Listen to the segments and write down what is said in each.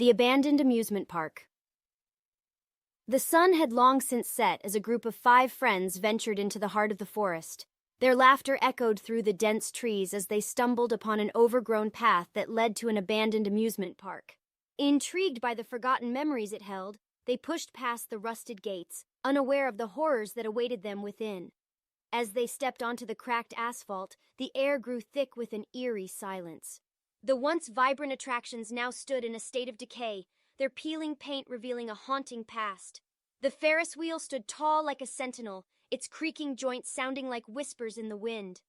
The Abandoned Amusement Park. The sun had long since set as a group of 5 friends ventured into the heart of the forest. Their laughter echoed through the dense trees as they stumbled upon an overgrown path that led to an abandoned amusement park. Intrigued by the forgotten memories it held, they pushed past the rusted gates, unaware of the horrors that awaited them within. As they stepped onto the cracked asphalt, the air grew thick with an eerie silence. The once vibrant attractions now stood in a state of decay, their peeling paint revealing a haunting past. The Ferris wheel stood tall like a sentinel, its creaking joints sounding like whispers in the wind.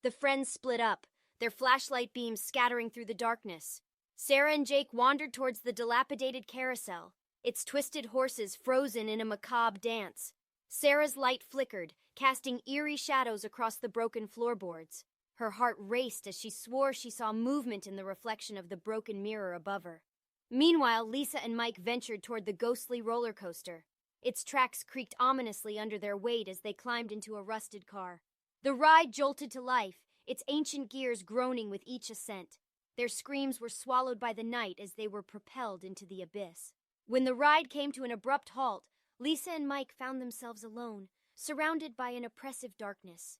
The friends split up, their flashlight beams scattering through the darkness. Sarah and Jake wandered towards the dilapidated carousel, its twisted horses frozen in a macabre dance. Sarah's light flickered, casting eerie shadows across the broken floorboards. Her heart raced as she swore she saw movement in the reflection of the broken mirror above her. Meanwhile, Lisa and Mike ventured toward the ghostly roller coaster. Its tracks creaked ominously under their weight as they climbed into a rusted car. The ride jolted to life, its ancient gears groaning with each ascent. Their screams were swallowed by the night as they were propelled into the abyss. When the ride came to an abrupt halt, Lisa and Mike found themselves alone, surrounded by an oppressive darkness.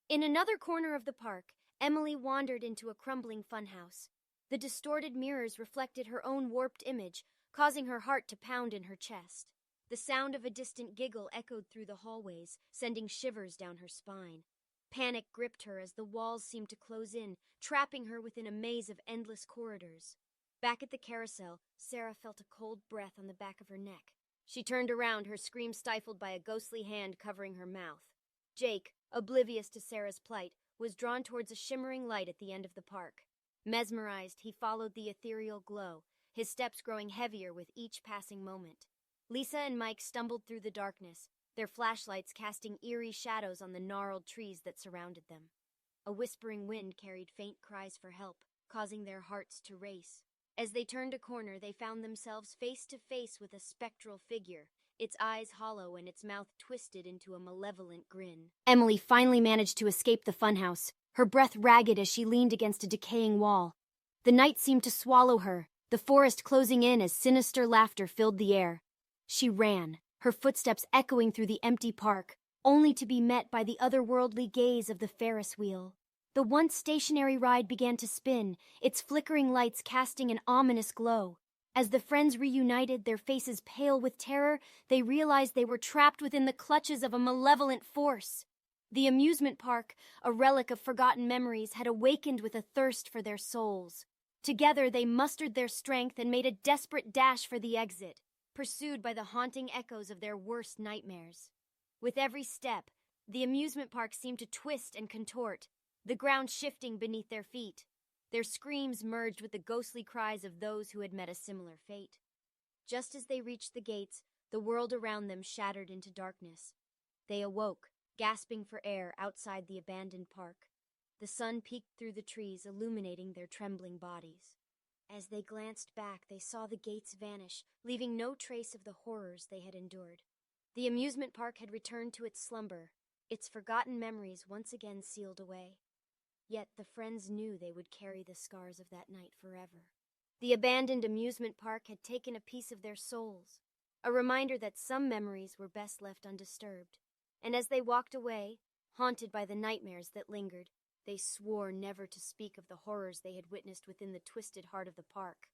In another corner of the park, Emily wandered into a crumbling funhouse. The distorted mirrors reflected her own warped image, causing her heart to pound in her chest. The sound of a distant giggle echoed through the hallways, sending shivers down her spine. Panic gripped her as the walls seemed to close in, trapping her within a maze of endless corridors. Back at the carousel, Sarah felt a cold breath on the back of her neck. She turned around, her scream stifled by a ghostly hand covering her mouth. Jake, oblivious to Sarah's plight, was drawn towards a shimmering light at the end of the park. Mesmerized, he followed the ethereal glow, his steps growing heavier with each passing moment. Lisa and Mike stumbled through the darkness, their flashlights casting eerie shadows on the gnarled trees that surrounded them. A whispering wind carried faint cries for help, causing their hearts to race. As they turned a corner, they found themselves face to face with a spectral figure, its eyes hollow and its mouth twisted into a malevolent grin. Emily finally managed to escape the funhouse, her breath ragged as she leaned against a decaying wall. The night seemed to swallow her, the forest closing in as sinister laughter filled the air. She ran, her footsteps echoing through the empty park, only to be met by the otherworldly gaze of the Ferris wheel. The once stationary ride began to spin, its flickering lights casting an ominous glow. As the friends reunited, their faces pale with terror, they realized they were trapped within the clutches of a malevolent force. The amusement park, a relic of forgotten memories, had awakened with a thirst for their souls. Together they mustered their strength and made a desperate dash for the exit, pursued by the haunting echoes of their worst nightmares. With every step, the amusement park seemed to twist and contort, the ground shifting beneath their feet. Their screams merged with the ghostly cries of those who had met a similar fate. Just as they reached the gates, the world around them shattered into darkness. They awoke, gasping for air outside the abandoned park. The sun peeked through the trees, illuminating their trembling bodies. As they glanced back, they saw the gates vanish, leaving no trace of the horrors they had endured. The amusement park had returned to its slumber, its forgotten memories once again sealed away. Yet the friends knew they would carry the scars of that night forever. The abandoned amusement park had taken a piece of their souls, a reminder that some memories were best left undisturbed. And as they walked away, haunted by the nightmares that lingered, they swore never to speak of the horrors they had witnessed within the twisted heart of the park.